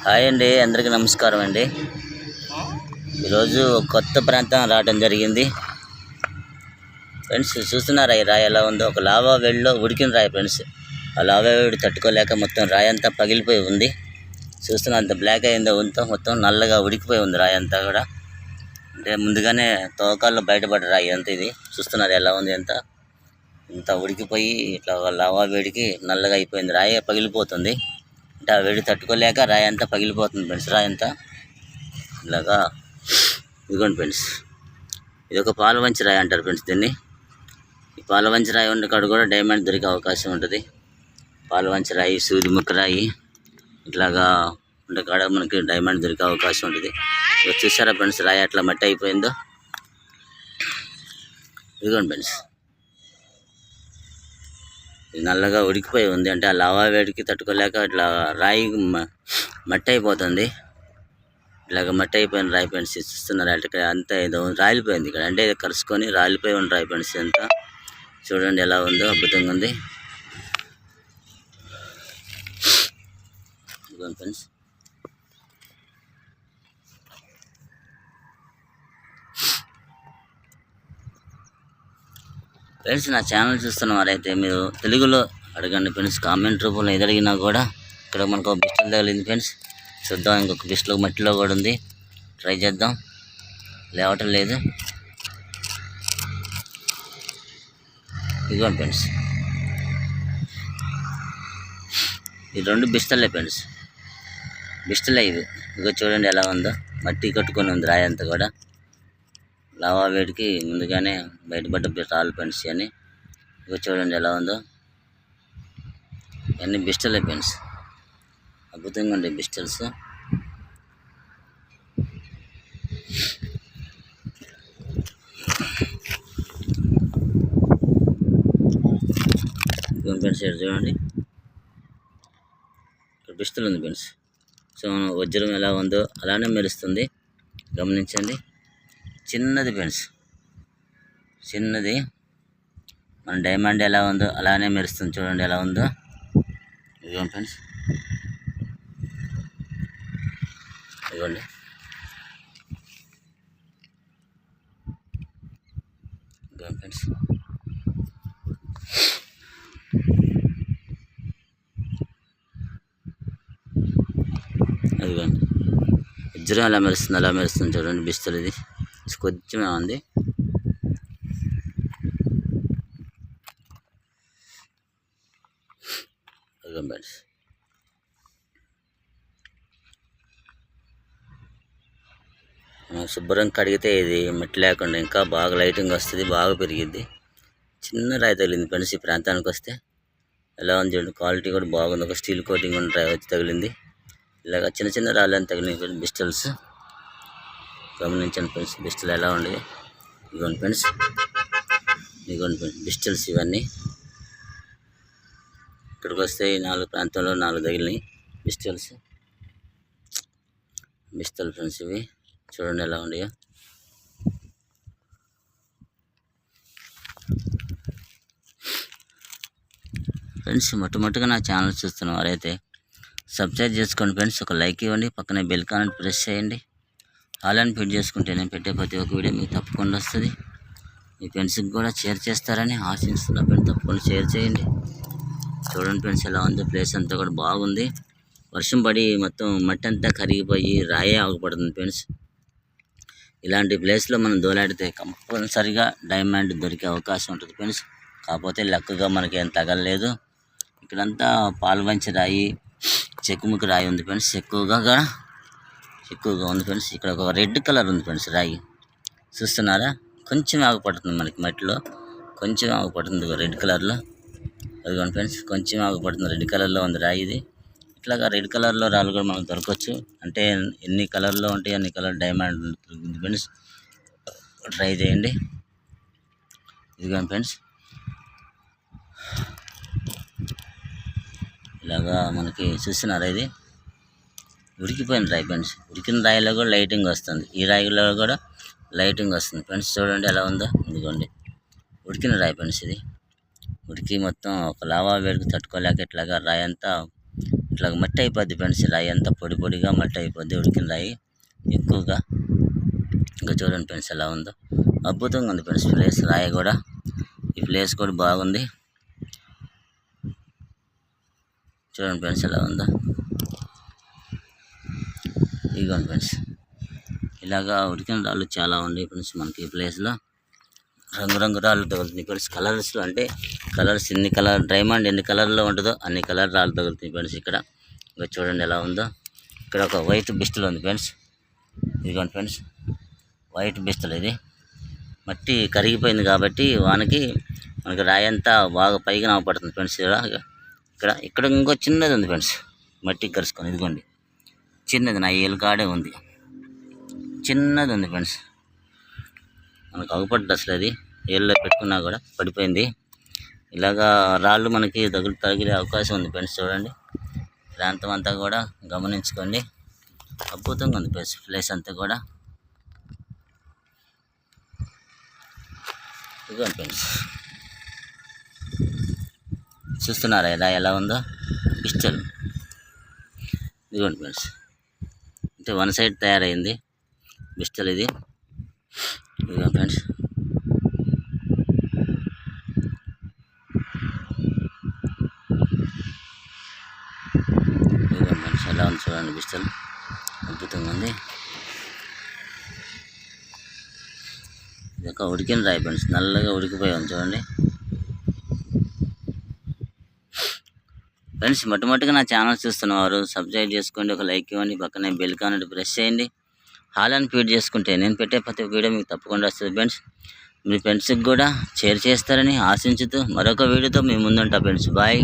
Hi అండి, అందరికీ నమస్కారం అండి. ఈరోజు కొత్త ప్రాంతం రావడం జరిగింది ఫ్రెండ్స్. చూస్తున్నారా ఈ రాయి ఎలా ఉందో? ఒక లావా వేడిలో ఉడికిన రాయి ఫ్రెండ్స్. ఆ లావా వేడి తట్టుకోలేక మొత్తం రాయి అంతా పగిలిపోయి ఉంది. చూస్తున్నా అంత బ్లాక్ అయిందో మొత్తం నల్లగా ఉడికిపోయి ఉంది రాయి అంతా కూడా. అంటే ముందుగానే తవ్వకాల్లో బయటపడ్డ రాయి అంతా ఇది. చూస్తున్నారు ఎలా ఉంది అంతా. ఇంత ఉడికిపోయి ఇట్లా లావా వేడికి నల్లగా అయిపోయింది, రాయి పగిలిపోతుంది. అంటే ఆ వేడి తట్టుకోలేక రాయి అంతా పగిలిపోతుంది ఫ్రెండ్స్. రాయి అంతా ఇలాగా ఇదిగోండి ఫ్రెండ్స్. ఇది ఒక పాలవంచి రాయి అంటారు ఫ్రెండ్స్ దీన్ని. ఈ పాలవంచి రాయి ఉన్న కాడ కూడా డైమండ్ దొరికే అవకాశం ఉంటుంది. పాలవంచి రాయి, సూర్యముఖ రాయి ఇట్లాగా ఉండే కాడ మనకి డైమండ్ దొరికే అవకాశం ఉంటుంది. చూసారా ఫ్రెండ్స్ రాయి అట్లా మట్టి అయిపోయిందో? ఇదిగోండి ఫ్రెండ్స్, నల్లగా ఉడికిపోయి ఉంది. అంటే ఆ లావా వేడికి తట్టుకోలేక ఇట్లా రాయి మట్టి అయిపోతుంది. ఇలాగ మట్టి అయిపోయిన రాయి ఫ్రెండ్స్. చూస్తున్నారు అంటే అంతా ఏదో రాలిపోయింది ఇక్కడ. అంటే కలుసుకొని రాలిపోయి ఉన్న రాయి ఫ్రెండ్స్ అంతా. చూడండి ఎలా ఉందో, అద్భుతంగా ఉంది ఫ్రెండ్స్. ఫ్రెండ్స్ నా ఛానల్ చూస్తున్న వారైతే మీరు తెలుగులో అడగండి ఫ్రెండ్స్. కామెంట్ రూపంలో ఏది అడిగినా కూడా. ఇక్కడ మనకు ఒక బిస్టల్ తగిలింది ఫ్రెండ్స్. చూద్దాం, ఇంకొక బిస్టల్ మట్టిలో కూడా ఉంది, ట్రై చేద్దాం. లేవటం లేదు. ఇదిగోండి ఫ్రెండ్స్, ఈ రెండు బిస్టల్లే ఫ్రెండ్స్. బిస్టలే ఇవి. ఇదిగో చూడండి ఎలా ఉందో, మట్టి కట్టుకొని ఉంది రాయి అంతా కూడా. లావా వేడికి ముందుగానే బయటపడ్డ రాళ్ళు ఫ్రెండ్స్ అని. ఇక చూడండి ఎలా ఉందో. అన్ని బిస్టల్ ఫ్రెండ్స్. అద్భుతంగా ఉండే బిస్టల్స్. ఫ్రెండ్స్ చూడండి, ఇక్కడ బిస్టల్ ఉంది ఫ్రెండ్స్. సో వజ్రం ఎలా ఉందో అలానే మెరుస్తుంది, గమనించండి. చిన్నది ఫ్రెండ్స్, చిన్నది. మన డైమండ్ ఎలా ఉందో అలానే మెరుస్తుంది. చూడండి ఎలా ఉందో. ఇదిగోండి ఫ్రెండ్స్, ఇదిగోండి. ఇదిగోండి ఫ్రెండ్స్, అదిగోండి. వజ్రం ఎలా మెరుస్తుంది అలా మెరుస్తుంది. చూడండి బిస్టల్ ఇది కొంచెమే ఉంది. శుభ్రం కడిగితే ఇది మట్టి లేకుండా ఇంకా బాగా లైటింగ్ వస్తుంది, బాగా పెరిగిద్ది. చిన్న రాయి తగిలింది ఫ్రెండ్స్ ఈ ప్రాంతానికి వస్తే. ఎలా ఉంది చూడండి, క్వాలిటీ కూడా బాగుంది. ఒక స్టీల్ కోటింగ్ ఉన్న రాయి వచ్చి తగిలింది. ఇలాగ చిన్న చిన్న రాళ్ళని తగిలింది బిస్టల్స్. గమనించండి ఫ్రెండ్స్, బిస్టల్ ఎలా ఉండేది. ఇదిగోండి ఫ్రెండ్స్, ఇదిగోండి ఫ్రెండ్స్ బిస్టల్స్ ఇవన్నీ. ఇక్కడికి వస్తే ఈ 4 ప్రాంతంలో 4 తగిలినాయి బిస్టల్స్. బిస్టల్ ఫ్రెండ్స్ ఇవి. చూడండి ఎలా ఉండయో. ఫ్రెండ్స్ మొట్టమొదటిగా నా ఛానల్ చూస్తున్న వారైతే సబ్స్క్రైబ్ చేసుకోండి ఫ్రెండ్స్. ఒక లైక్ ఇవ్వండి, పక్కనే బెల్ కాన్ ప్రెస్ చేయండి. ఆల్ అని ఫిట్ చేసుకుంటే నేను పెట్టే ప్రతి ఒక్క వీడియో మీకు తప్పకుండా వస్తుంది. మీ ఫ్రెండ్స్కి కూడా షేర్ చేస్తారని ఆశిస్తున్నా ఫ్రెండ్స్. తప్పకుండా షేర్ చేయండి. చూడండి ఫ్రెండ్స్ ఎలా ఉంది. ప్లేస్ అంతా కూడా బాగుంది. వర్షం పడి మొత్తం మట్టి అంతా కరిగిపోయి రాయే ఆగుపడుతుంది ఫ్రెండ్స్. ఇలాంటి ప్లేస్లో మనం దోలాడితే కంపల్సరిగా డైమండ్ దొరికే అవకాశం ఉంటుంది ఫ్రెండ్స్. కాకపోతే లక్కగా మనకి ఏం తగలలేదు. ఇక్కడంతా పాలవంచి రాయి, చెక్కుముఖ రాయి ఉంది ఫ్రెండ్స్. ఎక్కువగా ఉంది ఫ్రెండ్స్. ఇక్కడ ఒక రెడ్ కలర్ ఉంది ఫ్రెండ్స్ రాయి. చూస్తున్నారా? కొంచెం ఆగుపడుతుంది మనకి మట్టిలో, కొంచెం ఆగుపడుతుంది రెడ్ కలర్లో. అదిగోండి ఫ్రెండ్స్, కొంచెం ఆగుపడుతుంది. రెడ్ కలర్లో ఉంది రాయి ఇది. ఇట్లాగా రెడ్ కలర్లో రాళ్ళు కూడా మనకు దొరకవచ్చు. అంటే ఎన్ని కలర్లో ఉంటాయి అన్ని కలర్ డైమండ్ దొరుకుతుంది ఫ్రెండ్స్. ట్రై చేయండి. ఇదిగోండి ఫ్రెండ్స్, ఇలాగా మనకి చూస్తున్నారా? ఇది ఉడికిపోయిన రాయి ఫ్రెండ్స్. ఉడికిన రాయిలో కూడా లైటింగ్ వస్తుంది, ఈ రాయిలో కూడా లైటింగ్ వస్తుంది ఫ్రెండ్స్. చూడండి ఎలా ఉందో. ఇదిగోండి ఉడికిన రాయి ఫ్రెండ్స్ ఇది. ఉడికి మొత్తం ఒక లావా వేడికి తట్టుకోలేక ఇట్లాగా రాయి అంతా ఇట్లా మట్టి అయిపోద్ది ఫ్రెండ్స్. రాయి అంతా పొడి పొడిగా మట్టి అయిపోద్ది, ఉడికిన రాయి ఎక్కువగా. ఇంకా చూడండి ఫ్రెండ్స్ ఎలా ఉందో, అద్భుతంగా ఉంది ఫ్రెండ్స్ ప్లేస్. రాయి కూడా, ఈ ప్లేస్ కూడా బాగుంది. చూడండి ఫ్రెండ్స్ ఎలా ఉందో. ఇదిగోండి ఫ్రెండ్స్, ఇలాగా ఉడికిన రాళ్ళు చాలా ఉన్నాయి ఫ్రెండ్స్ మనకి ఈ ప్లేస్లో. రంగురంగు రాళ్ళు తగులుతున్నాయి ఫ్రెండ్స్. కలర్స్లో అంటే కలర్స్ ఎన్ని కలర్ డైమండ్ ఎన్ని కలర్లో ఉంటుందో అన్ని కలర్ రాళ్ళు తగులుతున్నాయి ఫ్రెండ్స్ ఇక్కడ. ఇంకా చూడండి ఎలా ఉందో. ఇక్కడ ఒక వైట్ బిస్టల్ ఉంది ఫ్రెండ్స్. ఇదిగోండి ఫ్రెండ్స్, వైట్ బిస్టల్. ఇది మట్టి కరిగిపోయింది కాబట్టి వానకి మనకి రాయి అంతా బాగా పైకి నవ్వపడుతుంది ఫ్రెండ్స్. ఇక్కడ ఇంకో చిన్నది ఉంది ఫ్రెండ్స్, మట్టి కరుచుకొని. ఇదిగోండి చిన్నది, నా ఏలు కాడే ఉంది, చిన్నది ఉంది ఫ్రెండ్స్. మనకు అగుపడ్డది అసలు, అది ఏళ్ళలో పెట్టుకున్నా కూడా పడిపోయింది. ఇలాగా రాళ్ళు మనకి తగిలే అవకాశం ఉంది ఫ్రెండ్స్. చూడండి ప్రాంతం అంతా కూడా గమనించుకోండి, అద్భుతంగా ఉంది ప్లేస్ అంతా కూడా. ఇదిగోండి ఫ్రెండ్స్, చూస్తున్నారా ఎలా ఉందో పిస్టల్. ఇదిగోండి ఫ్రెండ్స్, అంటే వన్ సైడ్ తయారైంది పిస్టల్ ఇది. ఇదిగో ఫ్రెండ్స్, ఇదిగోండి ఫ్రెండ్స్ ఎలా ఉంది చూడండి పిస్టల్, అద్భుతంగా ఉంది. ఇది ఒక ఉడికిన రాయి ఫ్రెండ్స్, నల్లగా ఉడికిపోయాం చూడండి ఫ్రెండ్స్. మొట్టమొదటిగా నా ఛానల్ చూస్తున్నవారు సబ్స్క్రైబ్ చేసుకోండి, ఒక లైక్ ఇవ్వండి, పక్కనే బెల్ కానట్టు ప్రెస్ చేయండి. హాల్ అని ఫీడ్ చేసుకుంటే నేను పెట్టే ప్రతి వీడియో మీకు తప్పకుండా వస్తుంది ఫ్రెండ్స్. మీ ఫ్రెండ్స్కి కూడా షేర్ చేస్తారని ఆశించుతూ మరొక వీడియోతో మీ ముందుంటా ఫ్రెండ్స్. బాయ్.